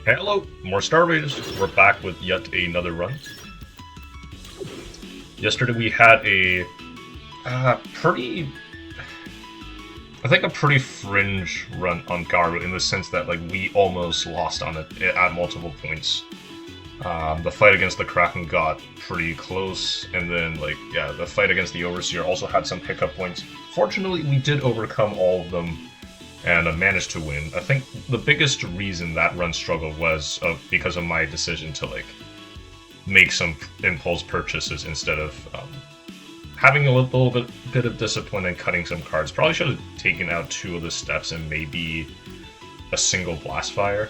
Hello, more Starvaders. We're back with yet another run. Yesterday we had a pretty fringe run on Garu in the sense that we almost lost on it at multiple points. The fight against the Kraken got pretty close, and then the fight against the Overseer also had some hiccup points. Fortunately, we did overcome all of them and managed to win. I think the biggest reason that run struggled was because of my decision to make some impulse purchases instead of having a little bit of discipline and cutting some cards. Probably should have taken out 2 of the steps and maybe a single blast fire.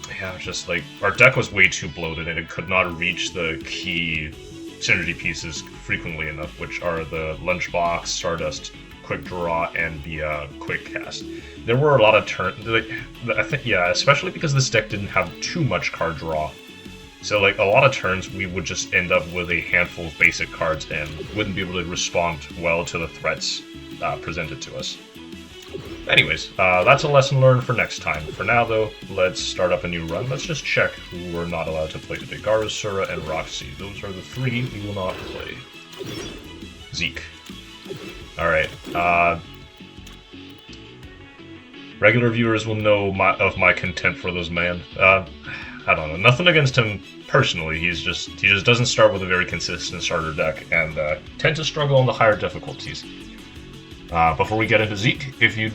Yeah, just our deck was way too bloated and it could not reach the key synergy pieces frequently enough, which are the Lunchbox, Stardust, Quick Draw, and the Quick Cast. There were a lot of turns, I think, yeah, especially because this deck didn't have too much card draw. So a lot of turns we would just end up with a handful of basic cards and wouldn't be able to respond well to the threats presented to us. Anyways, that's a lesson learned for next time. For now though, let's start up a new run. Let's just check who we're not allowed to play today. Garu, Sura, and Roxy. Those are the 3 we will not play. Zeke. Alright, regular viewers will know of my contempt for this man. I don't know, nothing against him personally, he just doesn't start with a very consistent starter deck, and tend to struggle on the higher difficulties. Before we get into Zeke, if you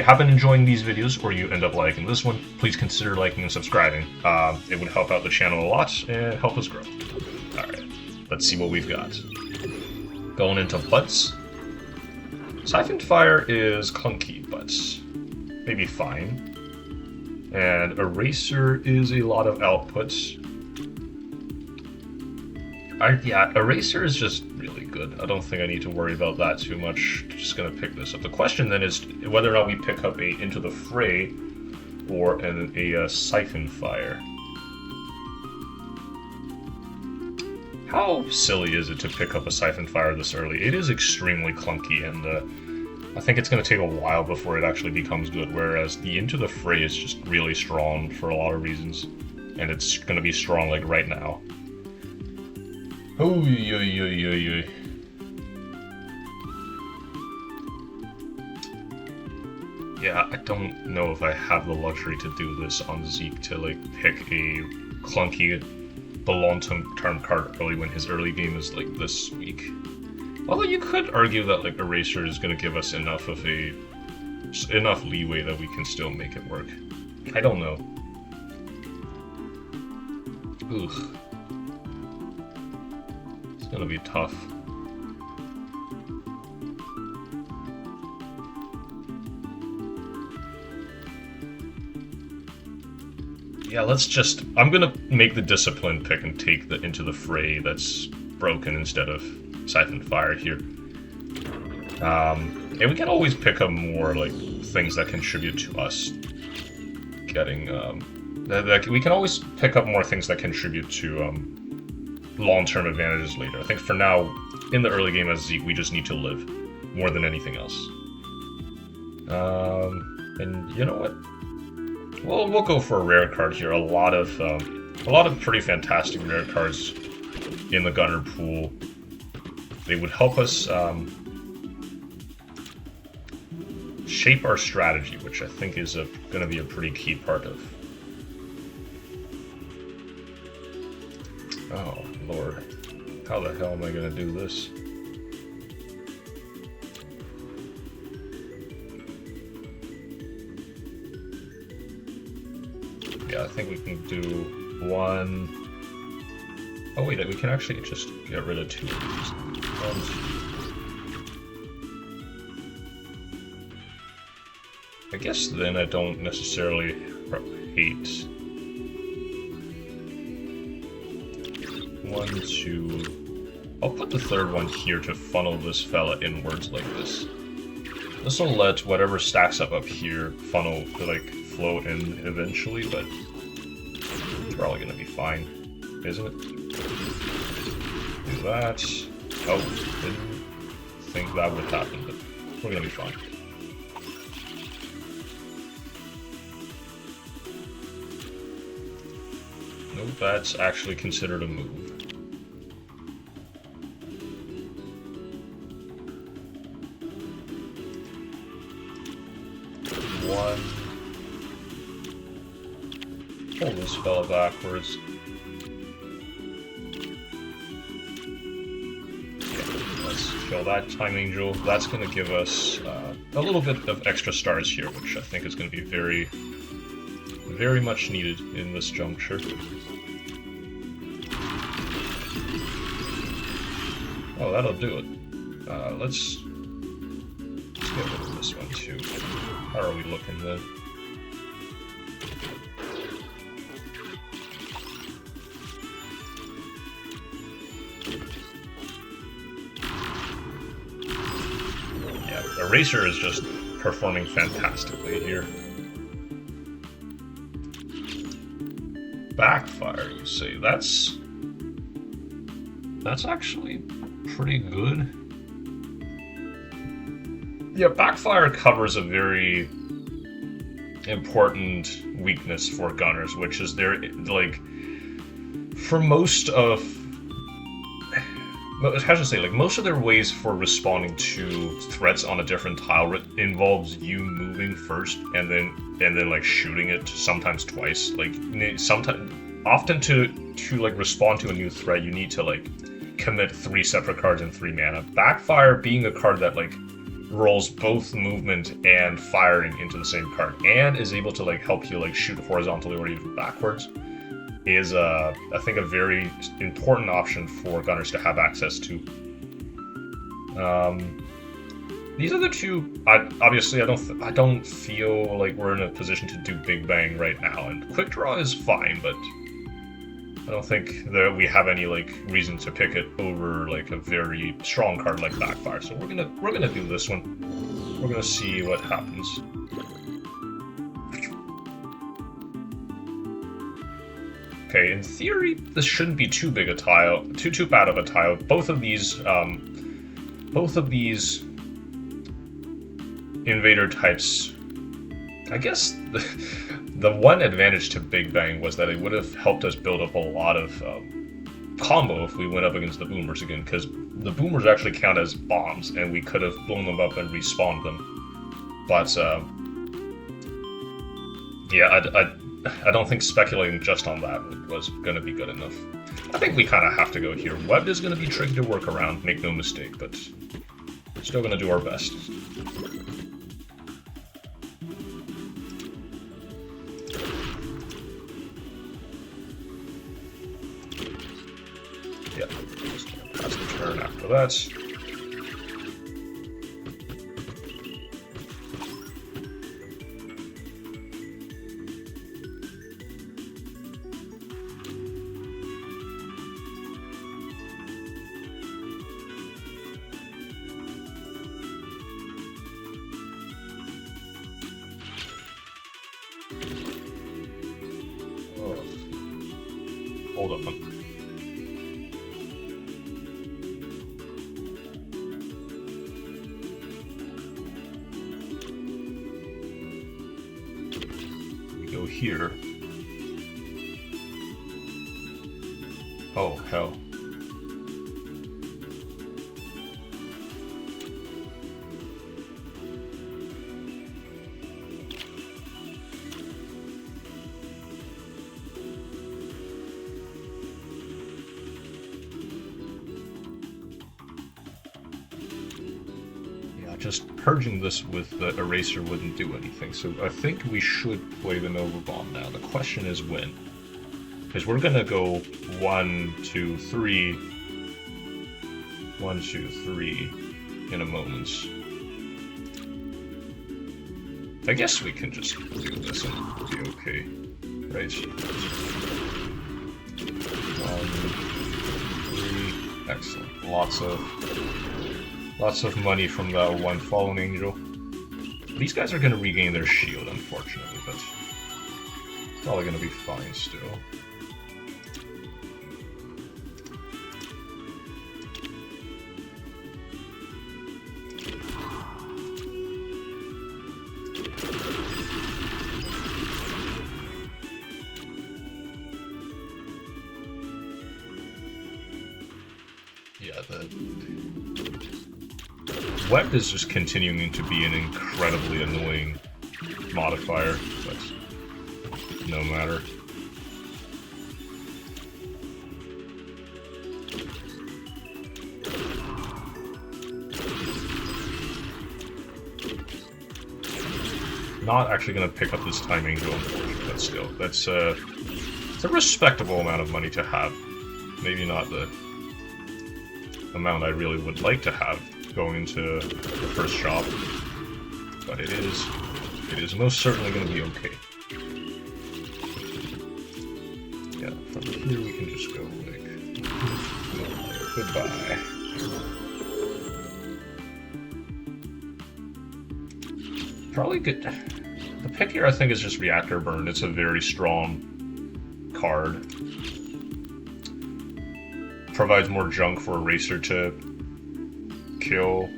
have been enjoying these videos, or you end up liking this one, please consider liking and subscribing. It would help out the channel a lot, and help us grow. Alright, let's see what we've got. Going into Butts. Siphoned Fire is clunky, but maybe fine. And Eraser is a lot of outputs. Yeah, Eraser is just really good. I don't think I need to worry about that too much. Just gonna pick this up. The question then is whether or not we pick up a Into the Fray or a Siphoned Fire. How silly is it to pick up a Siphoned Fire this early? It is extremely clunky, and I think it's going to take a while before it actually becomes good, whereas the Into the Fray is just really strong for a lot of reasons, and it's going to be strong right now. Yeah, I don't know if I have the luxury to do this on Zeke, to pick a clunky the long-term card early when his early game is this weak. Although you could argue that Eraser is going to give us enough leeway that we can still make it work. I don't know. Ugh. It's going to be tough. Yeah, I'm gonna make the discipline pick and take the Into the Fray that's broken instead of Siphoned Fire here. And we can always pick up more things that contribute to us getting we can always pick up more things that contribute to long-term advantages later. I think for now, in the early game as Zeke, we just need to live more than anything else. And you know what? We'll go for a rare card here. A lot of pretty fantastic rare cards in the Gunner pool. They would help us shape our strategy, which I think is going to be a pretty key part of. Oh Lord, how the hell am I going to do this? Yeah, I think we can do 1. Oh wait, we can actually just get rid of 2 of these. I guess then I don't necessarily hate 1, 2. I'll put the 3rd one here to funnel this fella inwards like this. This will let whatever stacks up here funnel flow in eventually, but it's probably gonna be fine, isn't it? Do that. Oh, didn't think that would happen, but we're gonna be fine. Nope, that's actually considered a move. One. Pull this fella backwards. Yeah, let's kill that Time Angel. That's going to give us a little bit of extra stars here, which I think is going to be very, very much needed in this juncture. Oh, that'll do it. Let's get rid of this one too. How are we looking then? Yeah, Eraser is just performing fantastically here. Backfire, you say? That's actually pretty good. Yeah, Backfire covers a very important weakness for gunners, which is their, like, for most of, how should I say, like, most of their ways for responding to threats on a different tile involves you moving first and then like shooting it sometimes twice. Like, often to like respond to a new threat, you need to like commit 3 separate cards and 3 mana. Backfire being a card that like rolls both movement and firing into the same card and is able to like help you like shoot horizontally or even backwards is I think a very important option for gunners to have access to. These are the two. Obviously, I don't feel like we're in a position to do Big Bang right now, and Quick Draw is fine, but I don't think that we have any like reason to pick it over like a very strong card like Backfire. So we're gonna do this one. We're gonna see what happens. Okay, in theory, this shouldn't be too big a tile, too bad of a tile. Both of these invader types. I guess the one advantage to Big Bang was that it would have helped us build up a lot of combo if we went up against the boomers again, because the boomers actually count as bombs, and we could have blown them up and respawned them. But yeah, I don't think speculating just on that was going to be good enough. I think we kind of have to go here. Webbed is going to be tricky to work around, make no mistake, but we're still going to do our best. Yeah, just going to pass the turn after that. Hold on. We go here. Oh, hell. Just purging this with the Eraser wouldn't do anything, so I think we should play the Nova Bomb now. The question is when. Because we're gonna go 1, 2, 3. 1, 2, 3 in a moment. I guess we can just do this and be okay. Right? 1, 3. Excellent. Lots of money from that one Fallen Angel. These guys are going to regain their shield, unfortunately, but it's probably going to be fine still. yeah, the wet is just continuing to be an incredibly annoying modifier, but no matter. Not actually going to pick up this time angel, unfortunately, but still, it's a respectable amount of money to have. Maybe not the amount I really would like to have going into the first shop, but it is most certainly going to be okay. Yeah, from here we can just go like, goodbye. Probably good. The pick here I think is just Reactor Burn. It's a very strong card. Provides more junk for Eraser to kill.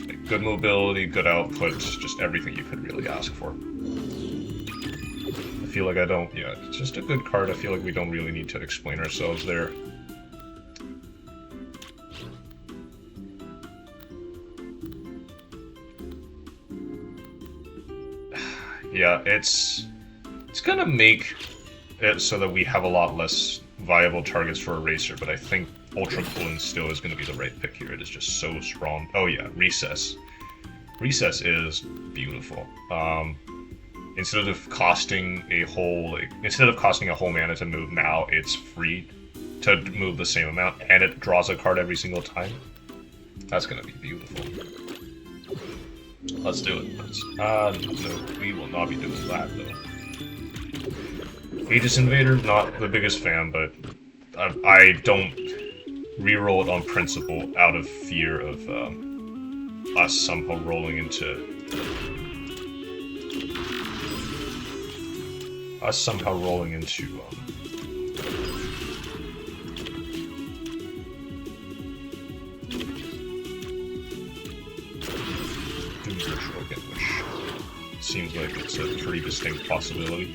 Like, good mobility, good output, just everything you could really ask for. I feel like it's just a good card. I feel like we don't really need to explain ourselves there. Yeah, it's gonna make it so that we have a lot less viable targets for Eraser, but I think Ultra Cooling still is gonna be the right pick here. It is just so strong. Oh yeah, Recess. Recess is beautiful. Instead of costing a whole mana to move now, it's free to move the same amount, and it draws a card every single time. That's gonna be beautiful. Let's do it. No, we will not be doing that, though. Aegis Invader, not the biggest fan, but I don't reroll it on principle out of fear of us somehow rolling into... which seems like it's a pretty distinct possibility.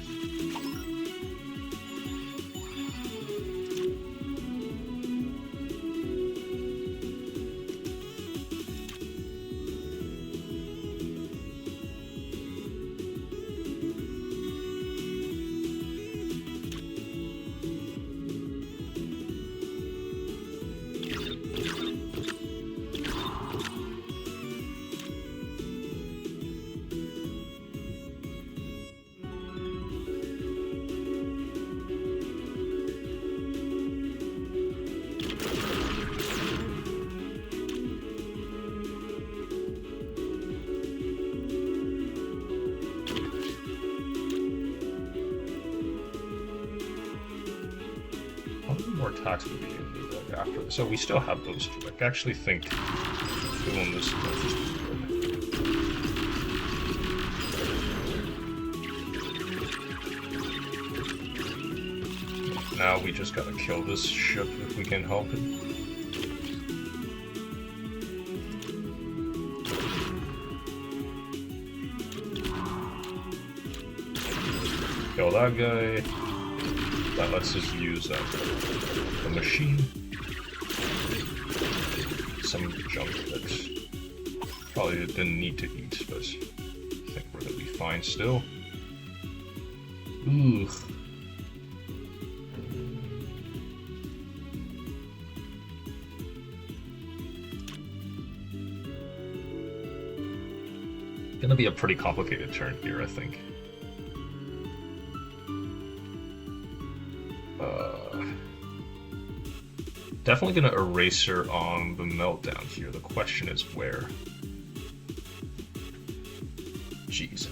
More attacks would be like after this. So we still have those two. I actually think doing this will just be good. Now we just gotta kill this ship if we can help it. Kill that guy. That lets us use the machine. Some junk that probably didn't need to eat, but I think we're gonna be fine still. Ooh. Gonna be a pretty complicated turn here, I think. Definitely gonna Eraser on the Meltdown here. The question is where. Jeez.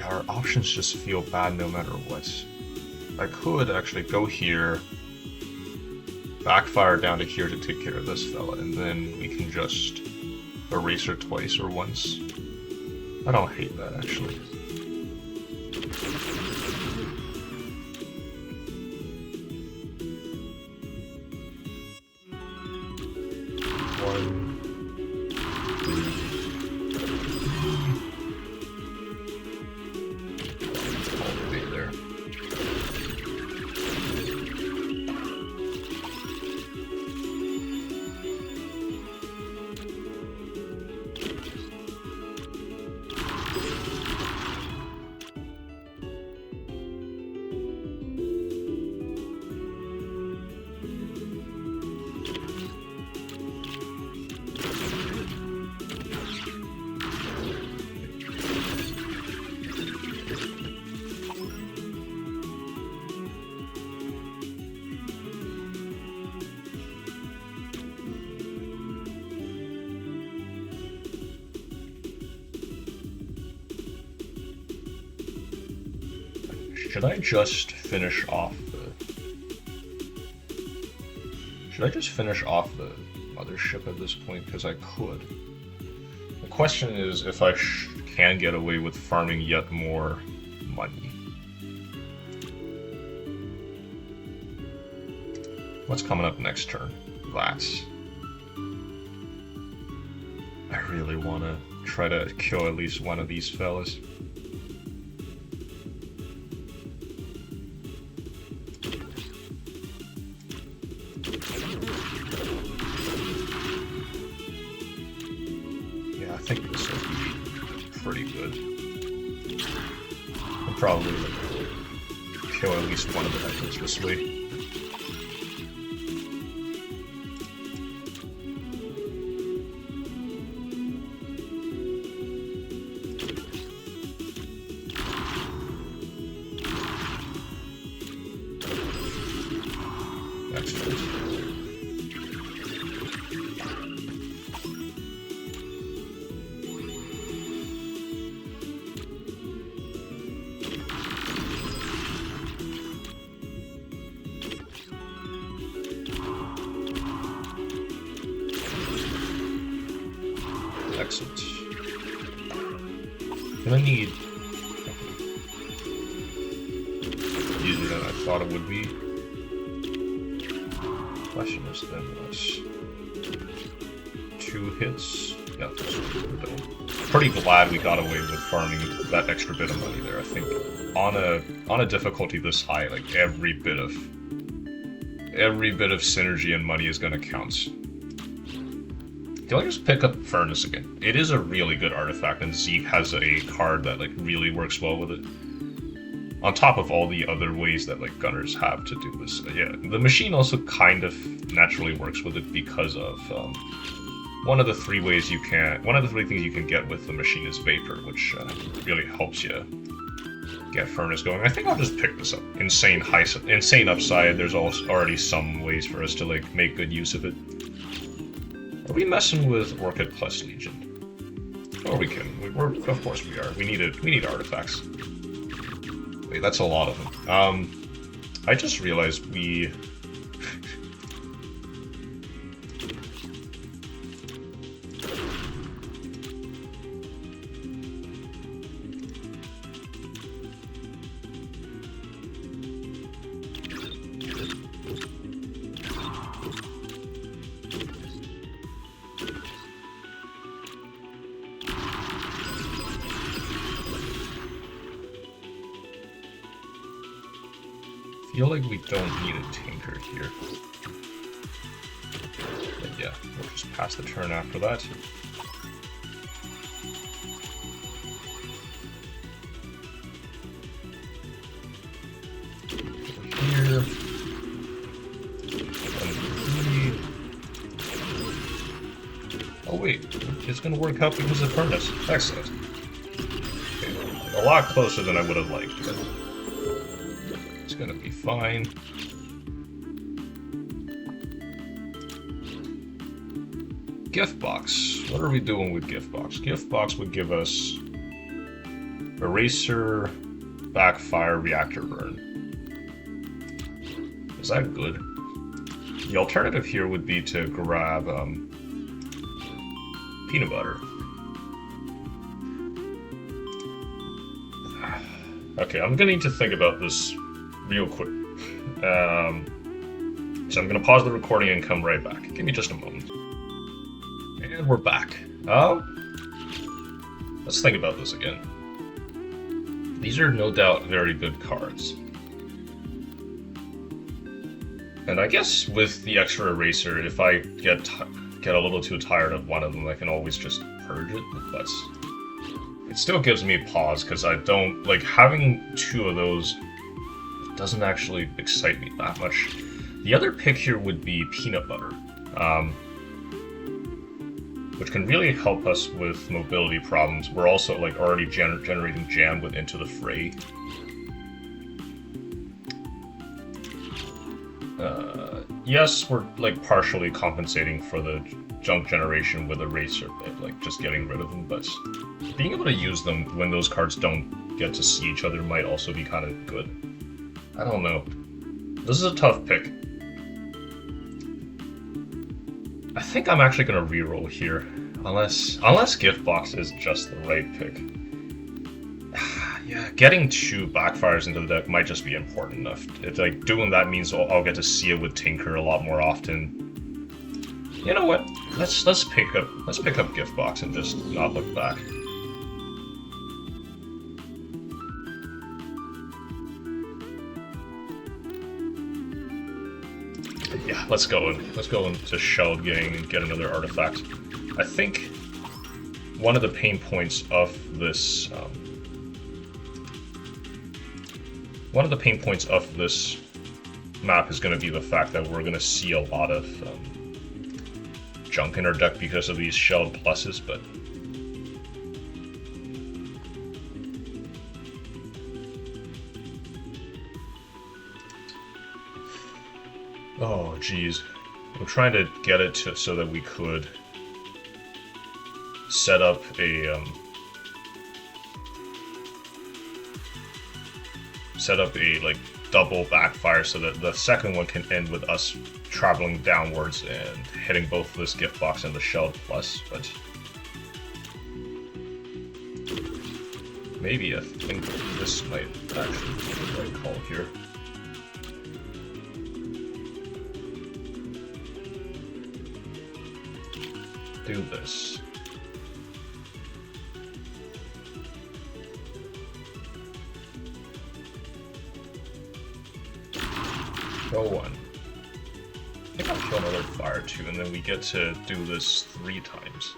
Our options just feel bad no matter what. I could actually go here, backfire down to here to take care of this fella, and then we can just Eraser twice or once. I don't hate that, actually. 1, 2, all the way there. Should I just finish off the mothership at this point? Because I could. The question is if I can get away with farming yet more money. What's coming up next turn? That. I really want to try to kill at least one of these fellas. I think this will be pretty good. I'll probably kill at least one of the items this way. Excellent. Excellent. Gonna need easier than I thought it would be. Question is then that's 2 hits. Yeah, that's we're done. Pretty glad we got away with farming that extra bit of money there. I think on a difficulty this high, like every bit of synergy and money is gonna count. Can I just pick up Furnace again? It is a really good artifact, and Zeke has a card that like really works well with it. On top of all the other ways that like gunners have to do this. Yeah, the machine also kind of naturally works with it because of one of the 3 things you can get with the machine is Vapor, which really helps you get Furnace going. I think I'll just pick this up. Insane upside. There's also already some ways for us to like make good use of it. Are we messing with Orchid plus Legion? Oh, we can. Of course we are. We need artifacts. Wait, that's a lot of them. I just realized we... feel like we don't need a tinker here. But yeah, we'll just pass the turn after that. Here. Oh wait, it's gonna work out because of Furnace. Excellent. Okay. A lot closer than I would have liked, but it's gonna be fine. Gift box. What are we doing with gift box? Gift box would give us eraser, backfire, reactor burn. Is that good? The alternative here would be to grab peanut butter. Okay, I'm gonna need to think about this real quick. So I'm gonna pause the recording and come right back. Give me just a moment. And we're back. Let's think about this again. These are no doubt very good cards. And I guess with the extra eraser, if I get a little too tired of one of them, I can always just purge it, but it still gives me pause, because I don't, like, having two of those doesn't actually excite me that much. The other pick here would be peanut butter, which can really help us with mobility problems. We're also, like, already generating jam with Into the Fray. Yes, we're, like, partially compensating for the junk generation with Eraser, like, just getting rid of them, but being able to use them when those cards don't get to see each other might also be kind of good. I don't know. This is a tough pick. I think I'm actually going to reroll here, unless Gift Box is just the right pick. Yeah, getting two backfires into the deck might just be important enough. It's like, doing that means I'll get to see it with Tinker a lot more often. You know what? Let's pick up Gift Box and just not look back. Yeah, let's go into Shelled Gang and get another artifact. I think one of the pain points of this map is going to be the fact that we're going to see a lot of junk in our deck because of these shelled pluses, but oh geez, I'm trying to get it so that we could set up a like double backfire so that the second one can end with us traveling downwards and hitting both this Gift Box and the Shelled Plus, but maybe I think this might actually be the right call here. Do this. Go one. I think I'll kill another fire too, and then we get to do this 3 times.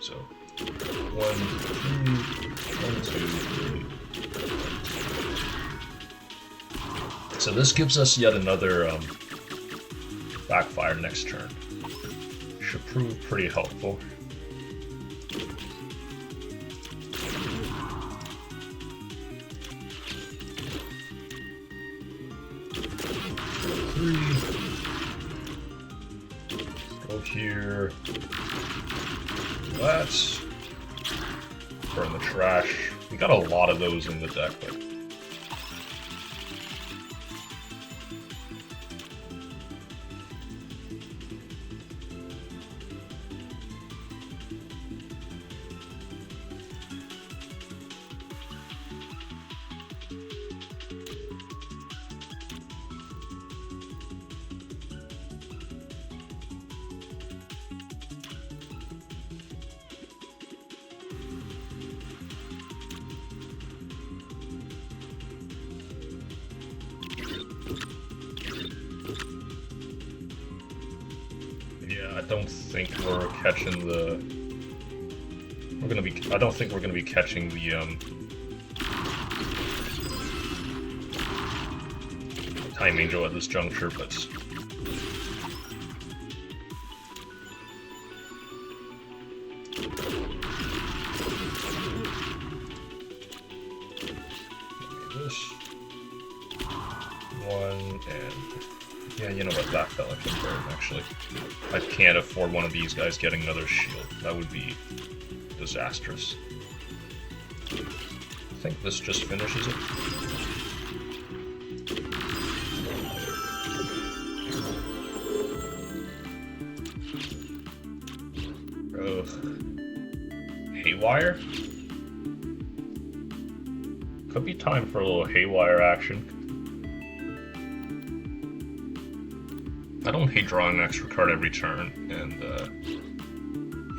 So, 1, 2, 3. So this gives us yet another backfire next turn. Should prove pretty helpful. Let's go here. Let's burn the trash. We got a lot of those in the deck, but I don't think we're catching the. I don't think we're gonna be catching the Time Angel at this juncture, but this one and. Yeah, you know what, that fella can burn, actually. I can't afford one of these guys getting another shield. That would be disastrous. I think this just finishes it. Ugh. Haywire? Could be time for a little Haywire action. I don't hate drawing an extra card every turn, and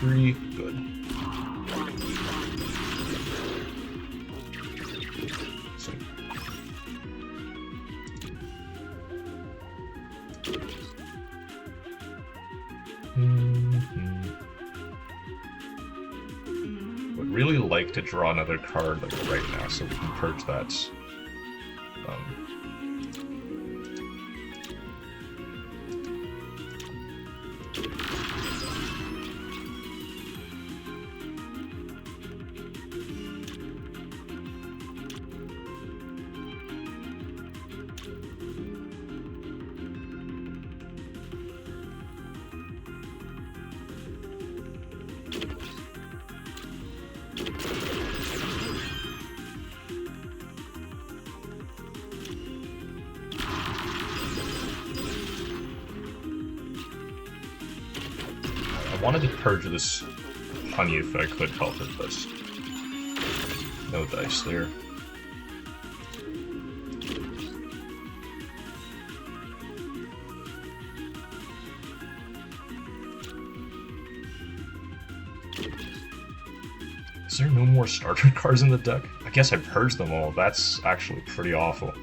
3, good. So. Would really like to draw another card like right now so we can purge that. I wanted to purge this honey if I could help it, but no dice there. Is there no more starter cards in the deck? I guess I purged them all. That's actually pretty awful.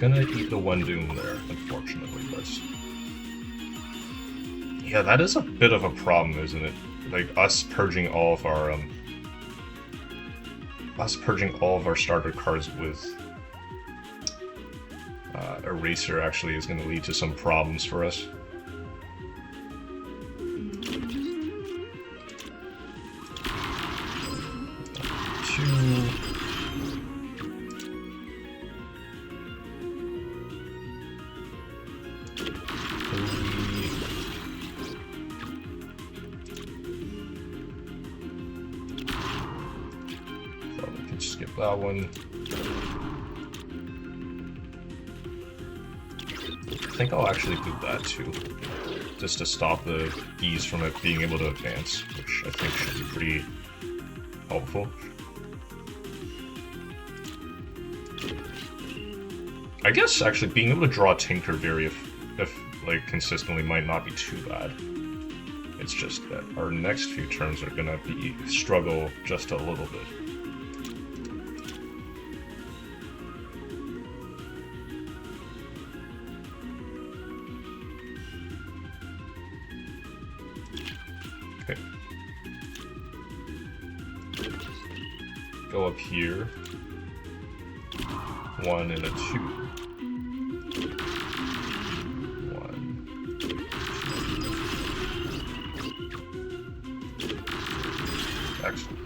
Gonna eat the one doom there, unfortunately, but yeah, that is a bit of a problem, isn't it? Like us purging all of our starter cards with Eraser actually is gonna lead to some problems for us. Skip that one. I think I'll actually do that too, just to stop the bees from it being able to advance, which I think should be pretty helpful. I guess actually being able to draw Tinkerberry if like consistently might not be too bad. It's just that our next few turns are gonna be struggle just a little bit. Okay. Go up here. 1 and a 2. 1, 2. Excellent.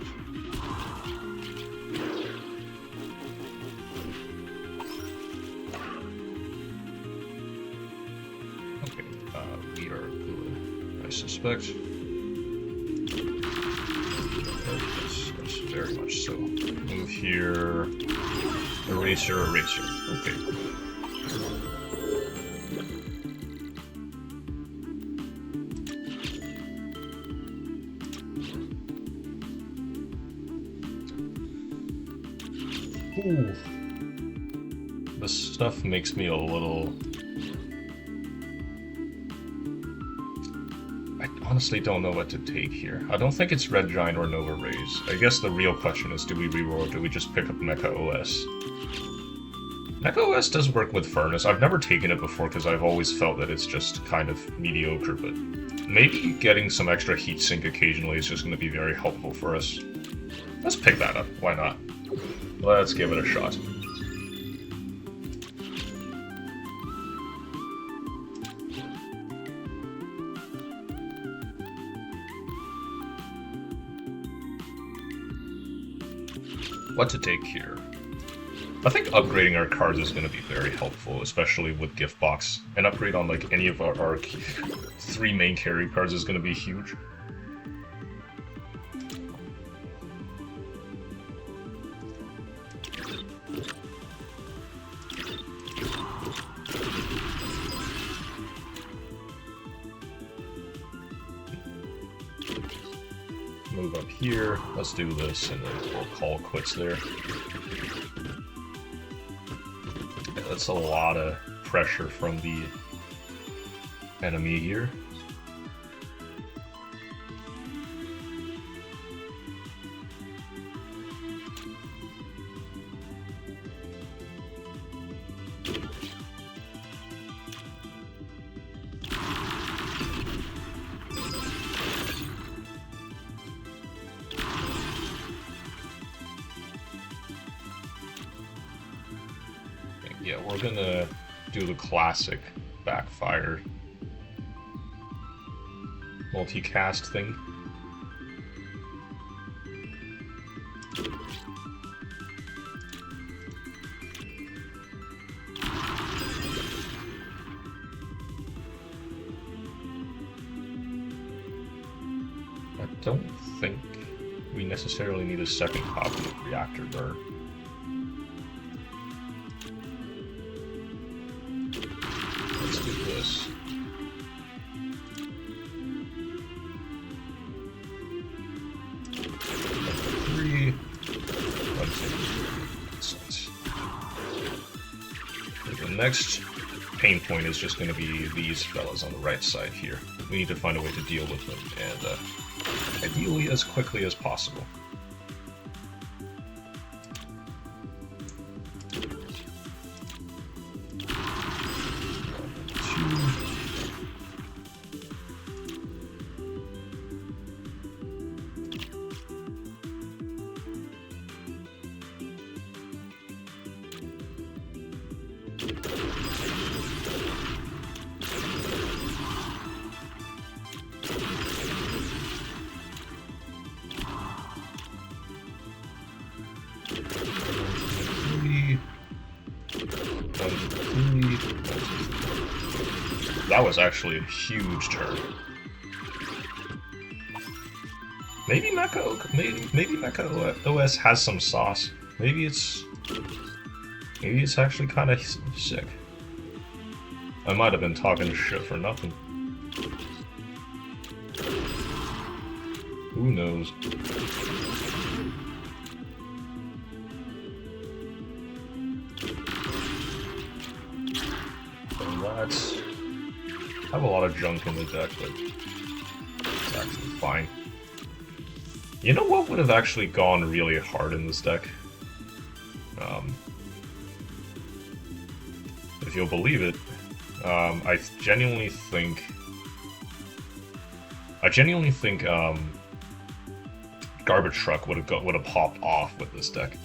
Okay, we are good, I suspect. Yes, very much so. Move here. Eraser, eraser. Okay. Ooh. This stuff makes me a little... I honestly don't know what to take here. I don't think it's Red Giant or Nova Rays. I guess the real question is, do we reroll or do we just pick up Mecha OS? Mecha OS does work with Furnace. I've never taken it before because I've always felt that it's just kind of mediocre, but maybe getting some extra heatsink occasionally is just going to be very helpful for us. Let's pick that up. Why not? Let's give it a shot. What to take here? I think upgrading our cards is going to be very helpful, especially with gift box. An upgrade on like any of our 3 main carry cards is going to be huge. Move up here, let's do this, and then we'll call quits there. Yeah, that's a lot of pressure from the enemy here. Yeah, we're gonna do the classic backfire multicast thing. I don't think we necessarily need a second copy of Reactor Burn. Let's do this. Three. The next pain point is just going to be these fellas on the right side here. We need to find a way to deal with them, and ideally as quickly as possible. That was actually a huge turn. Maybe Mecha OS has some sauce. Maybe it's actually kind of sick. I might have been talking shit for nothing. Who knows? That's... I have a lot of junk in the deck, but it's actually fine. You know what would have actually gone really hard in this deck? If you'll believe it, I genuinely think Garbage Truck would have popped off with this deck.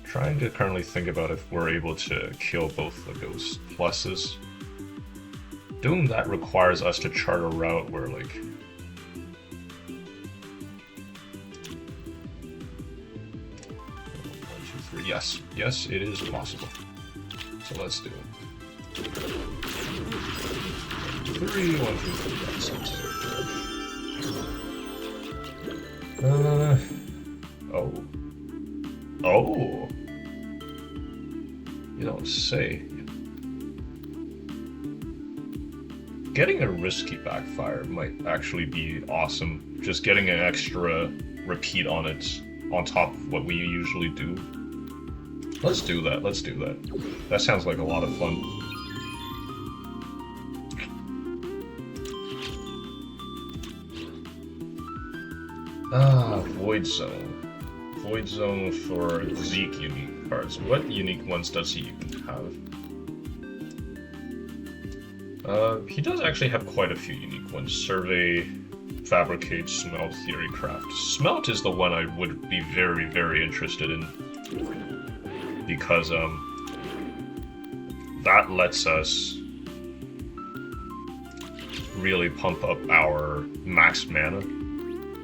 Trying to currently think about if we're able to kill both the Ghost Pluses. Doing that requires us to chart a route where, like... 1, 2, 3. Yes, it is possible. So let's do it. 3, 1, 2, 3. Oh. Oh! You don't say. Getting a risky backfire might actually be awesome. Just getting an extra repeat on it, on top of what we usually do. Let's do that, That sounds like a lot of fun. Void Zone. Void Zone for Zeke unique cards. What unique ones does he even have? He does actually have quite a few unique ones. Survey, Fabricate, Smelt, Theory, Craft. Smelt is the one I would be very, very interested in. Because, that lets us really pump up our max mana,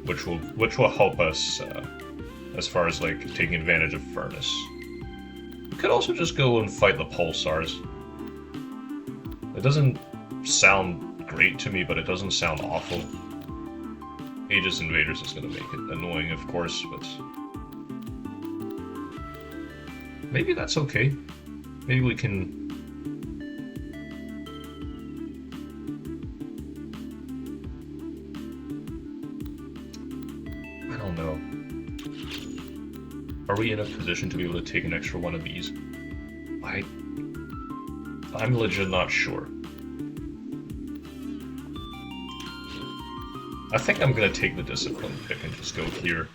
which will help us as far as like taking advantage of Furnace. We could also just go and fight the Pulsars. It doesn't sound great to me, but it doesn't sound awful. Aegis Invaders is going to make it annoying, of course, but maybe that's okay. Maybe we can... I don't know. Are we in a position to be able to take an extra one of these? I'm legit not sure. I think I'm gonna take the Discipline pick and just go here.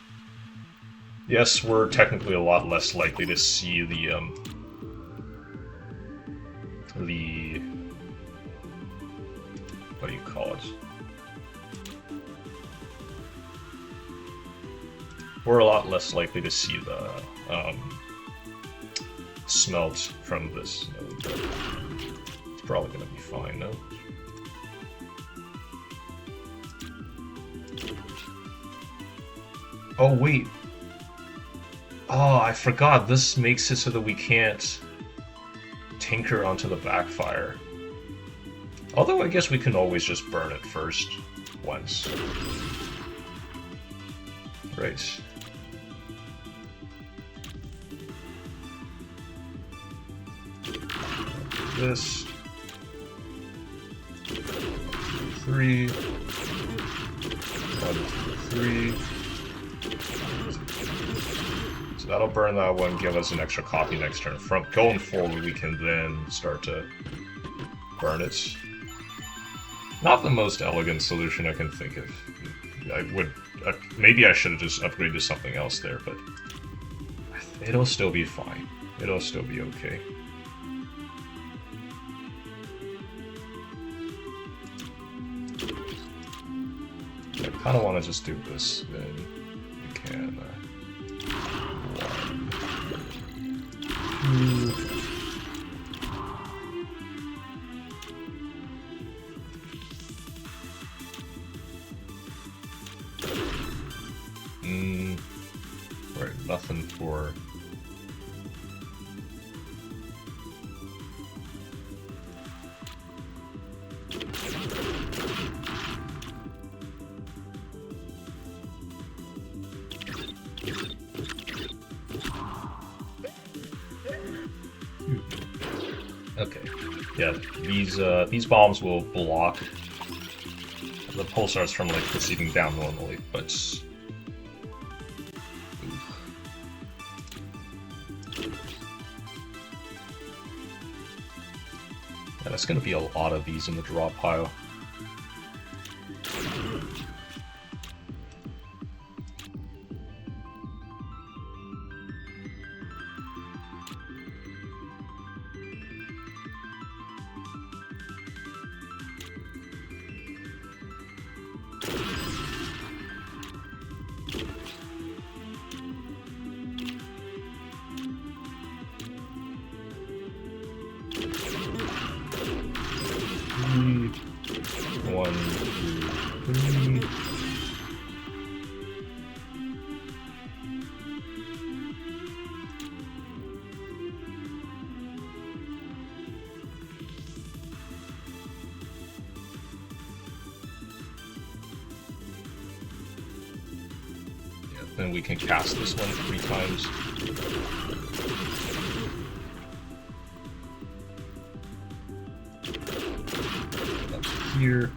Yes, we're technically a lot less likely to see the what do you call it? We're a lot less likely to see the smelt from this node, but it's probably gonna be fine, no? Oh wait. Oh, I forgot. This makes it so that we can't tinker onto the backfire. Although I guess we can always just burn it first, once. Right. This. 3. 1, 2, 3. So that'll burn that one, give us an extra copy next turn. From going forward, we can then start to burn it. Not the most elegant solution I can think of. Maybe I should have just upgraded to something else there, but it'll still be fine. It'll still be okay. I kind of want to just do this, then we can... 1, 2... Right, nothing for... Okay, yeah, these bombs will block the pulsars from like proceeding down normally, but yeah, there's gonna be a lot of these in the draw pile. Then we can cast this one 3 times. Up here.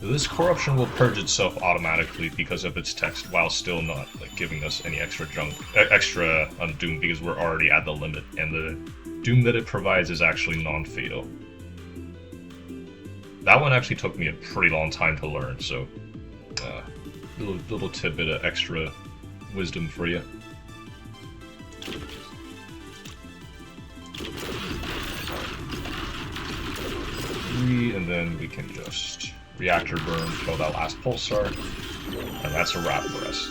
This corruption will purge itself automatically because of its text, while still not like giving us any extra junk, extra on doom, because we're already at the limit, and the doom that it provides is actually non-fatal. That one actually took me a pretty long time to learn, so little tidbit of extra wisdom for you. And then we can just reactor burn, kill that last pulsar, and that's a wrap for us.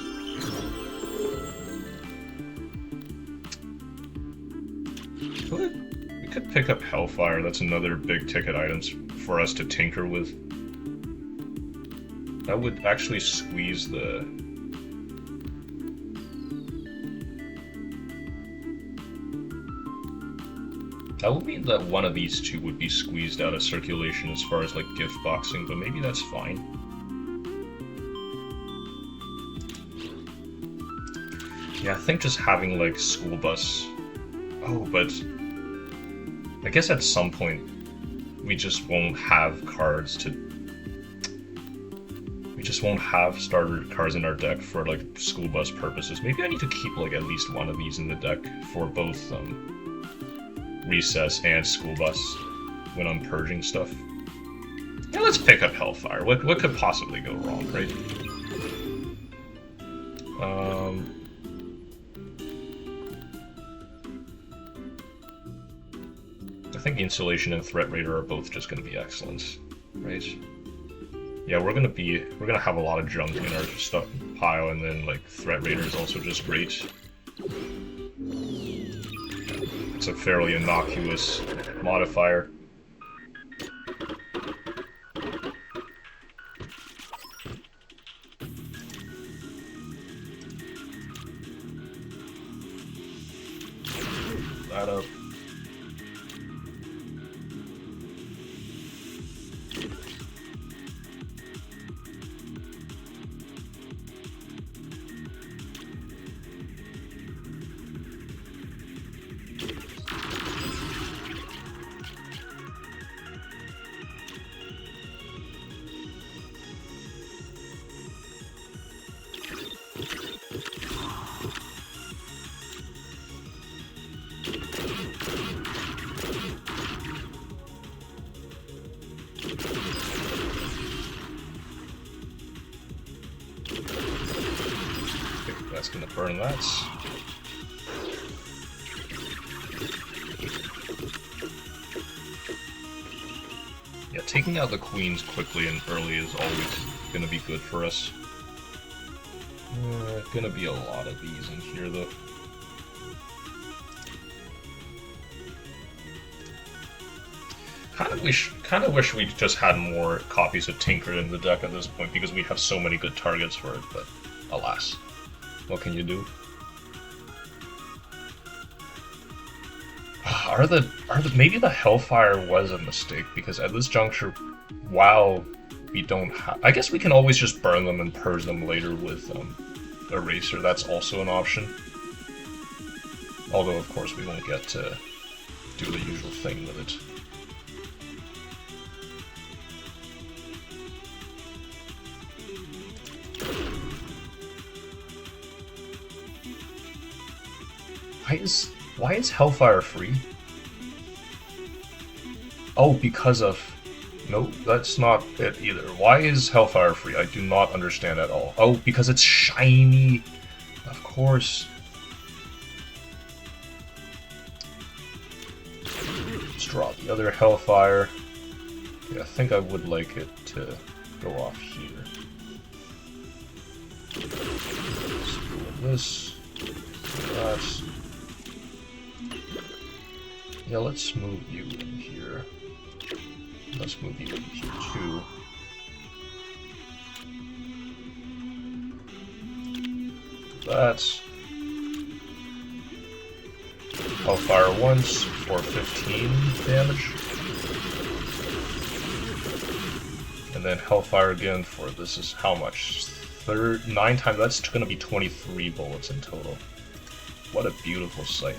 We could pick up Hellfire. That's another big ticket item for us to tinker with. That would actually squeeze the That would mean that one of these two would be squeezed out of circulation as far as like gift boxing, but maybe that's fine. Yeah, I think just having like school bus. Oh, but I guess at some point we just won't have cards to. We just won't have starter cards in our deck for like school bus purposes. Maybe I need to keep like at least one of these in the deck for both recess and school bus when I'm purging stuff. Yeah, let's pick up Hellfire. What could possibly go wrong, right? I think Insulation and Threat Raider are both just going to be excellent, right? Yeah, we're gonna have a lot of junk in our stuff pile, and then like Threat Raider is also just great. It's a fairly innocuous modifier. That up. That's gonna burn that. Yeah, taking out the queens quickly and early is always gonna be good for us. Gonna be a lot of these in here though. Kind of wish we just had more copies of Tinker in the deck at this point because we have so many good targets for it, but alas. What can you do? Maybe the Hellfire was a mistake, because at this juncture, while we don't have... I guess we can always just burn them and purge them later with Eraser. That's also an option. Although, of course, we won't get to do the usual thing with it. Why is Hellfire free? Oh, because of... No, that's not it either. Why is Hellfire free? I do not understand at all. Oh, because it's shiny! Of course. Let's draw the other Hellfire. Yeah, I think I would like it to go off here. Let's do this. That. Yeah, let's move you in here. Let's move you in here too. That. Hellfire once for 15 damage. And then Hellfire again for, this is how much? 9 times, that's gonna be 23 bullets in total. What a beautiful sight.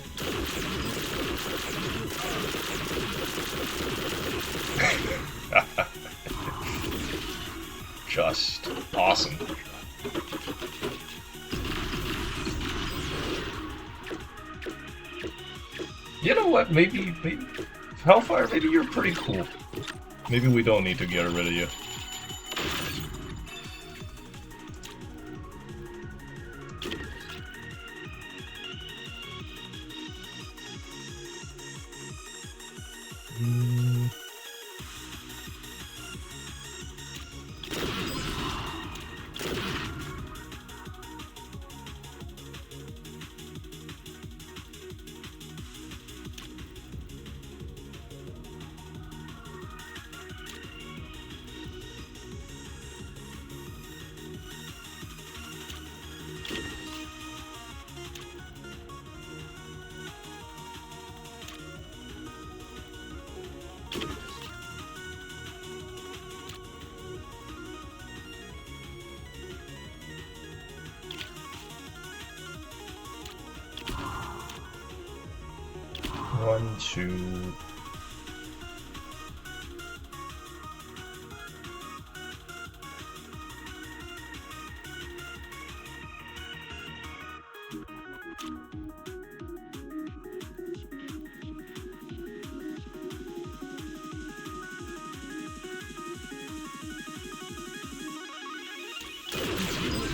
Just awesome. You know what, maybe Hellfire, maybe you're pretty cool. Maybe we don't need to get rid of you. 1, 2...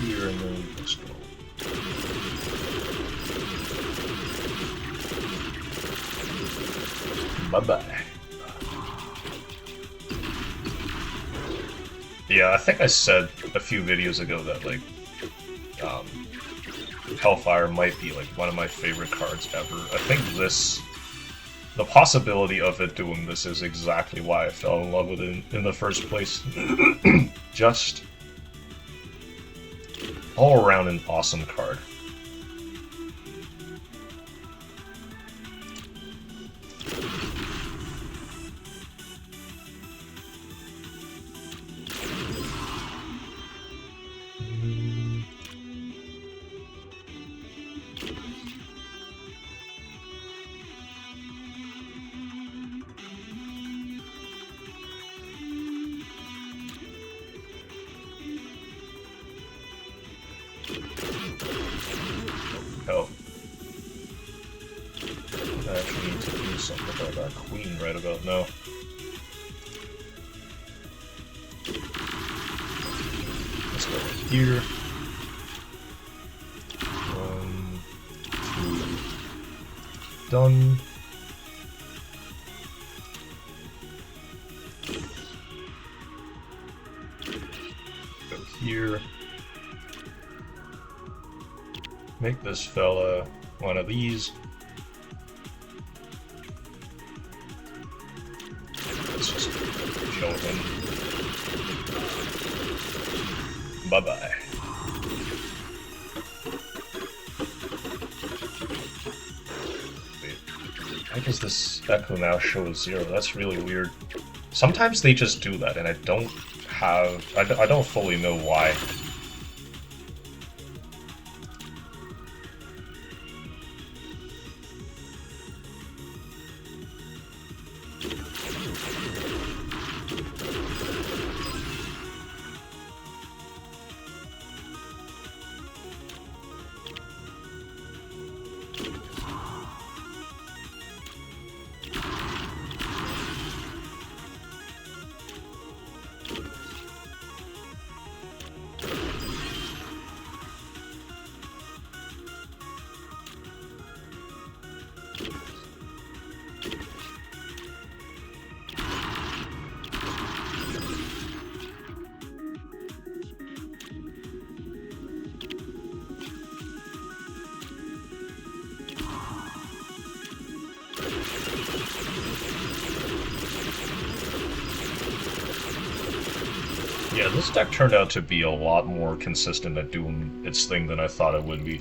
Here and then let's go. Bye-bye. Yeah, I think I said a few videos ago that, like, Hellfire might be, like, one of my favorite cards ever. I think this... The possibility of it doing this is exactly why I fell in love with it in the first place. Just... all around an awesome card. Oh. I actually need to do something about that queen right about now. Let's go right here. 1, 2. Done. Go here. Make this fella one of these. Let's just kill him. Bye-bye. Wait, why does this echo now show a 0? That's really weird. Sometimes they just do that, and I don't fully know why. Yeah, this deck turned out to be a lot more consistent at doing its thing than I thought it would be.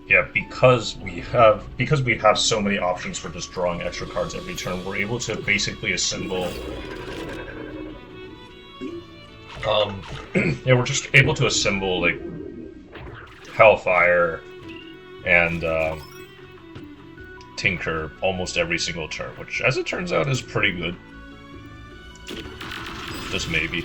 Yeah, because we have so many options for just drawing extra cards every turn, we're able to basically assemble... yeah, we're just able to assemble, like, Hellfire and, Tinker almost every single turn, which, as it turns out, is pretty good. Just maybe.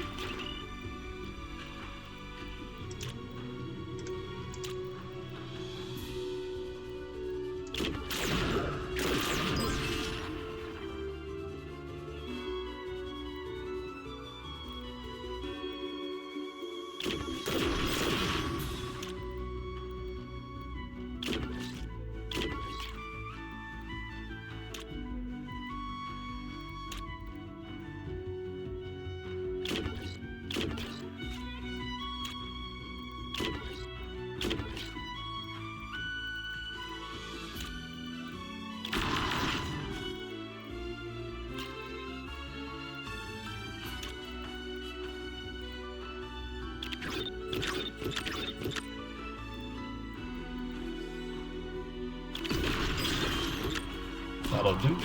That'll do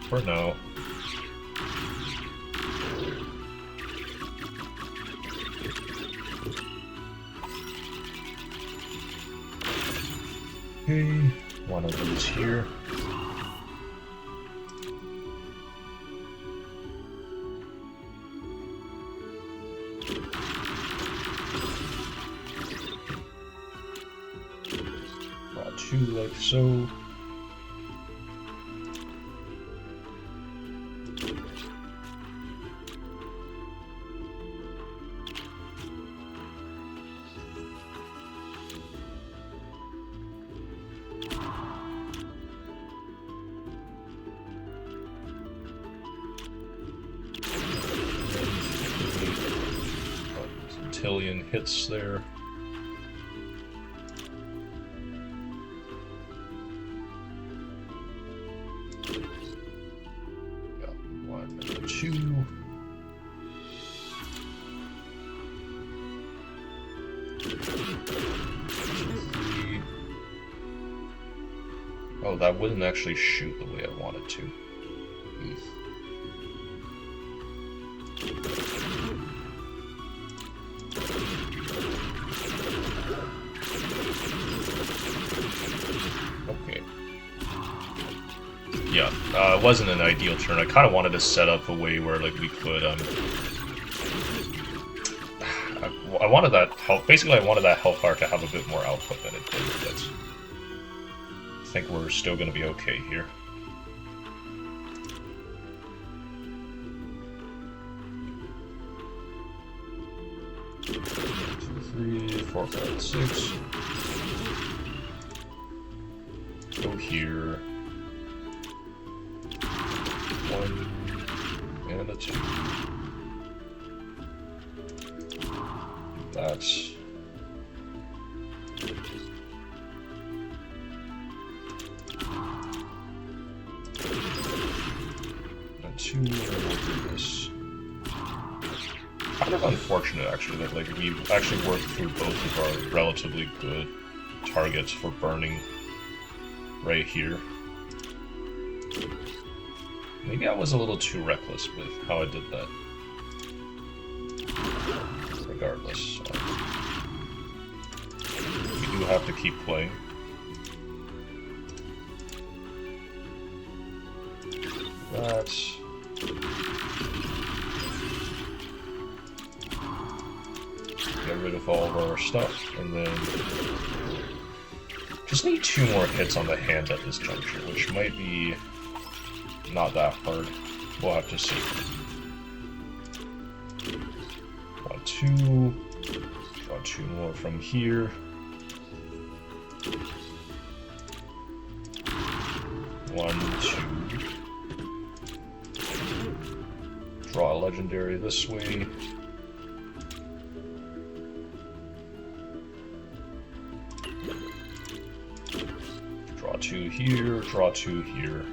for now. Okay, one of these here. Draw 2 like so. Centillion hits there. Got 1 and 2. Oh, that wouldn't actually shoot the way I wanted to. Okay. Yeah, it wasn't an ideal turn. I kind of wanted to set up a way where, like, we could, I wanted that health. Basically, I wanted that Hellfire to have a bit more output than it did, but I think we're still going to be okay here. 2, 3, 4, 5, 6. Go here. 1 and a 2. That's and 2, and we'll do this. Kind of unfortunate, actually, that like we actually worked through both of our relatively good targets for burning right here. Maybe I was a little too reckless with how I did that. Regardless, we do have to keep playing. That's get rid of all of our stuff, and then just need 2 more hits on the hand at this juncture, which might be not that hard. We'll have to see. 1, 2. Draw 2 more from here. 1, 2. Draw a legendary this way. Draw 2 here, draw 2 here.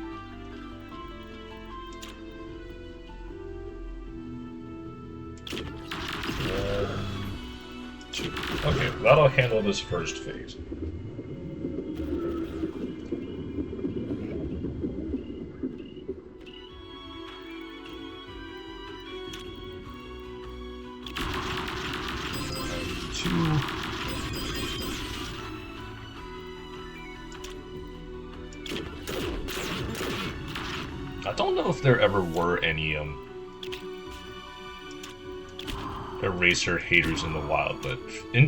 1, 2. Okay, that'll handle this first phase. I don't know if there ever were any Eraser haters in the wild, but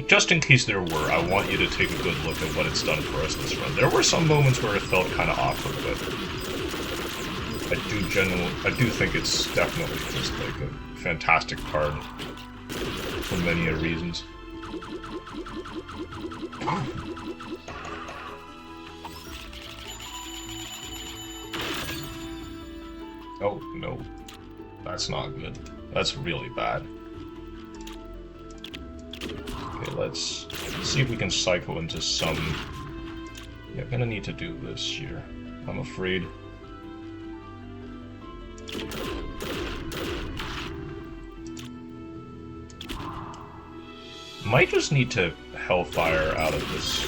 just in case there were, I want you to take a good look at what it's done for us this run. There were some moments where it felt kind of awkward, but I do think it's definitely just like a fantastic card for many reasons. Oh, no. That's not good. That's really bad. Okay, let's see if we can cycle into some... Yeah, I'm gonna need to do this here, I'm afraid. Might just need to Hellfire out of this.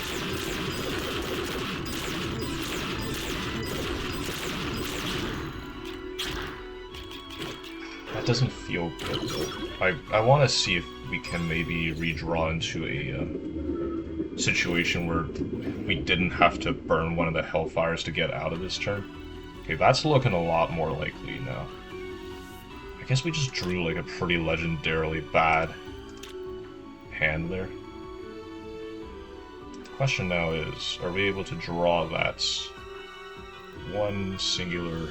That doesn't feel good though. I want to see if we can maybe redraw into a situation where we didn't have to burn one of the Hellfires to get out of this turn. Okay, that's looking a lot more likely now. I guess we just drew like a pretty legendarily bad hand there. The question now is, are we able to draw that one singular...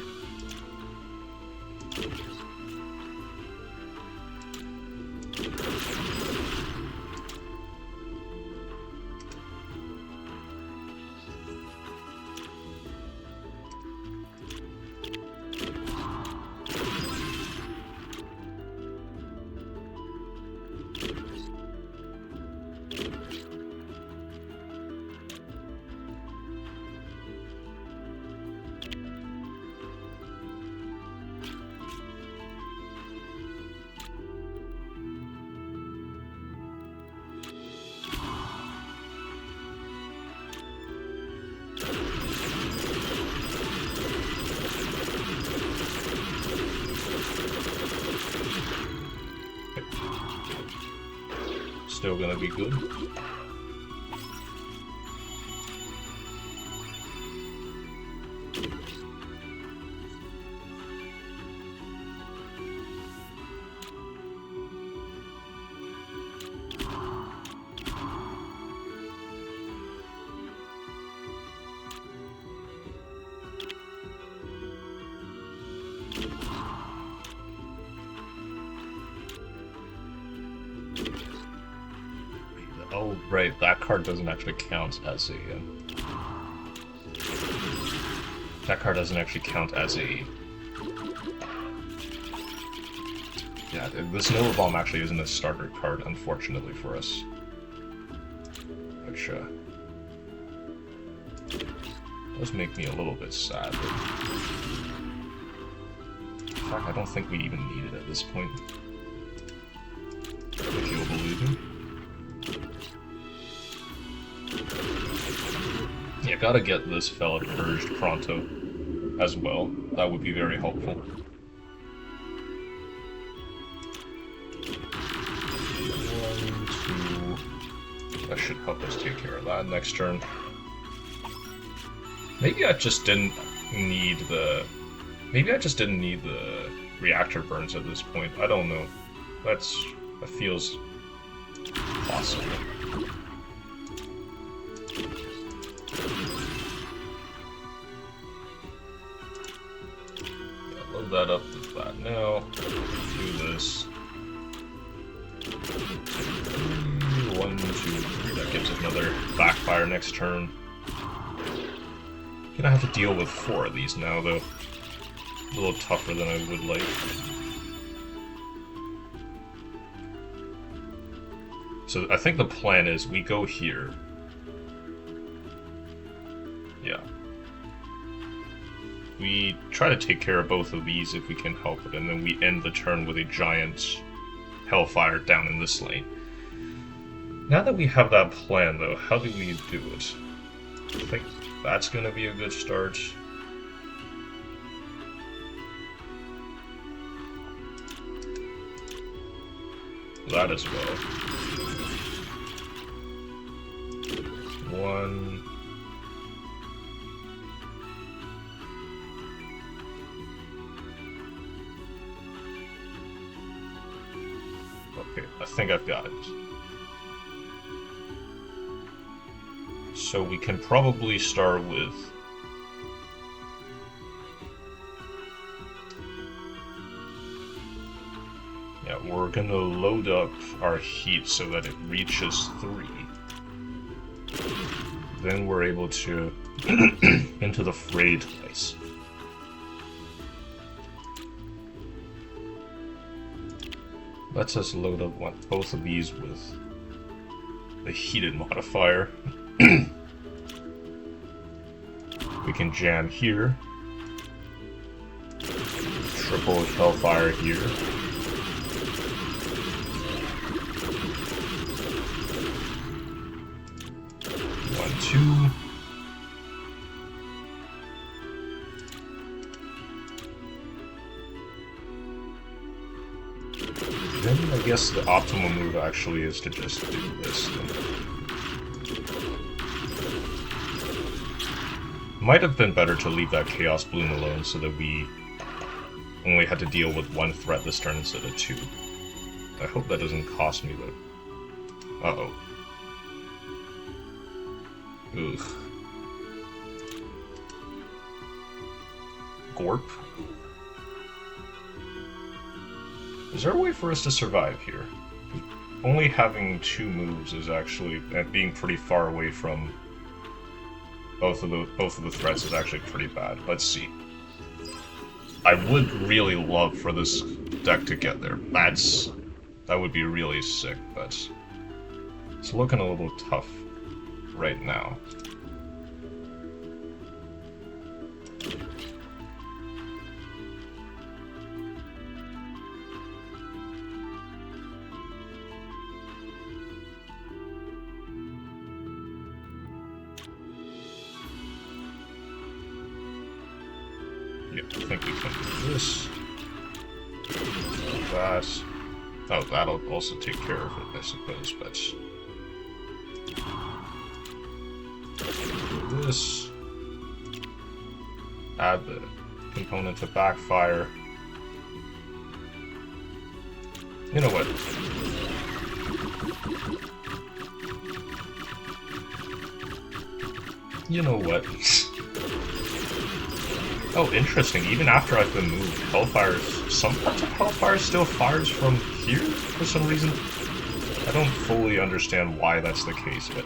Still gonna be good. Oh, right, that card doesn't actually count as a... that card doesn't actually count as a... Yeah, this Nova Bomb actually isn't a starter card, unfortunately for us. Which, does make me a little bit sad. But... in fact, I don't think we even need it at this point. If you'll believe me. Yeah, gotta get this fella purged pronto as well. That would be very helpful. 1, 2... That should help us take care of that next turn. Maybe I just didn't need the... Maybe I just didn't need the reactor burns at this point. I don't know. That feels possible. That up with that now. Do this. 1, 2, 3. That gives it another backfire next turn. Gonna have to deal with 4 of these now, though. A little tougher than I would like. So I think the plan is we go here. Yeah. We try to take care of both of these if we can help it, and then we end the turn with a giant Hellfire down in this lane. Now that we have that plan, though, how do we do it? I think that's going to be a good start. That as well. 1... Okay, I think I've got it. So we can probably start with... yeah, we're gonna load up our heat so that it reaches 3. Then we're able to into the frayed place. Let's just load up both of these with the heated modifier. We can jam here. Triple Hellfire here. 1, 2. Then I guess the optimal move actually is to just do this. Might have been better to leave that Chaos Bloom alone so that we only had to deal with one threat this turn instead of two. I hope that doesn't cost me though. Uh-oh. Ugh. Gorp? Is there a way for us to survive here? Only having 2 moves is actually, and being pretty far away from both of the threats is actually pretty bad. Let's see. I would really love for this deck to get there. That would be really sick, but it's looking a little tough right now. Yeah, I think we can do this. That. Oh, that'll also take care of it, I suppose, but... do this. Add the component to backfire. You know what? You know what? Oh, interesting. Even after I've been moved, some parts of Hellfire still fires from here for some reason. I don't fully understand why that's the case, but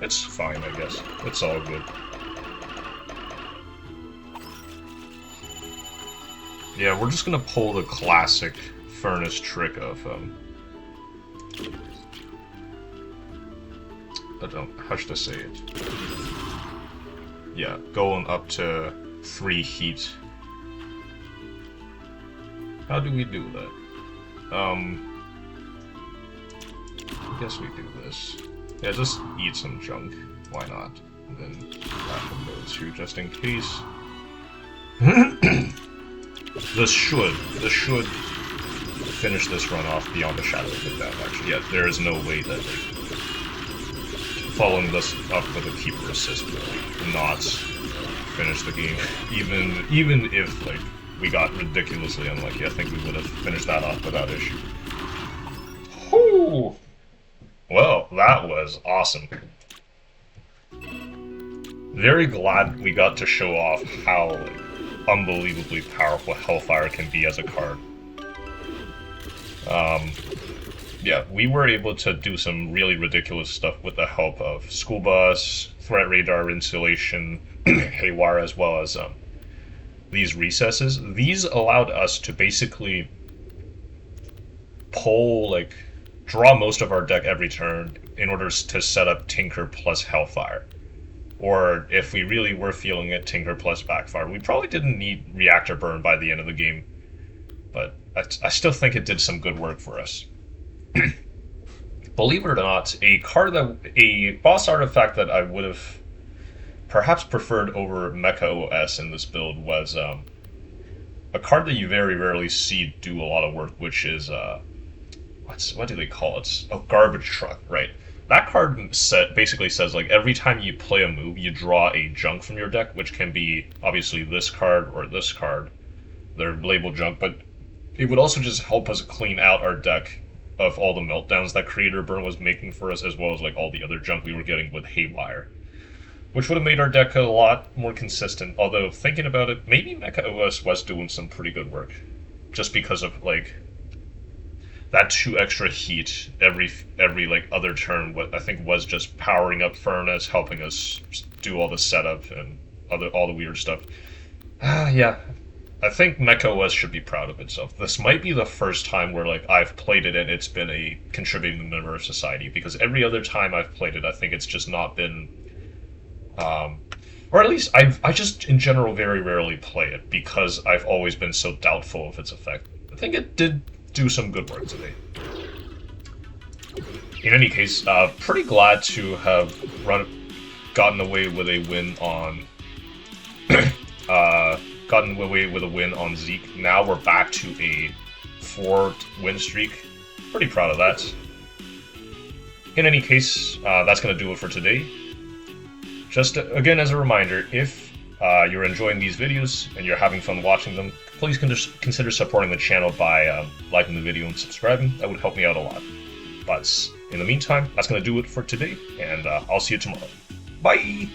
it's fine, I guess. It's all good. Yeah, we're just gonna pull the classic furnace trick of, how should I say it? Yeah, going up to 3 heat. How do we do that? I guess we do this. Yeah, just eat some junk. Why not? And then back of those 2 just in case. This should finish this run off beyond the shadow of a doubt, actually. Yeah, there is no way that following this up with a keeper assist will not finish the game. Even if like we got ridiculously unlucky, I think we would have finished that off without issue. Whew. Well, that was awesome. Very glad we got to show off how unbelievably powerful Hellfire can be as a card. Yeah, we were able to do some really ridiculous stuff with the help of School Bus, Threat Radar, Insulation, Haywire, as well as these recesses. These allowed us to basically draw most of our deck every turn in order to set up Tinker plus Hellfire. Or if we really were feeling it, Tinker plus Backfire. We probably didn't need Reactor Burn by the end of the game, but I still think it did some good work for us. Believe it or not, a boss artifact that I would have perhaps preferred over Mecha OS in this build was a card that you very rarely see do a lot of work, which is what do they call it? Oh, Garbage Truck, right? That card basically says, like, every time you play a move, you draw a junk from your deck, which can be obviously this card or this card. They're labeled junk, but it would also just help us clean out our deck of all the meltdowns that Creator Burn was making for us, as well as like all the other junk we were getting with Haywire, which would have made our deck a lot more consistent. Although thinking about it, maybe Mecha OS was doing some pretty good work, just because of like that 2 extra heat every like other turn. What I think was just powering up Furnace, helping us do all the setup and all the weird stuff. Yeah. I think Mecha OS should be proud of itself. This might be the first time where like I've played it and it's been a contributing member of society, because every other time I've played it, I think it's just not been, or at least I just in general very rarely play it because I've always been so doubtful of its effect. I think it did do some good work today. In any case, pretty glad to have gotten away with a win on. Gotten away with a win on Zeke. Now we're back to a 4-win streak. Pretty proud of that. In any case, that's going to do it for today. just again as a reminder, if you're enjoying these videos and you're having fun watching them, please consider supporting the channel by liking the video and subscribing. That would help me out a lot. But in the meantime, that's going to do it for today, and I'll see you tomorrow. Bye!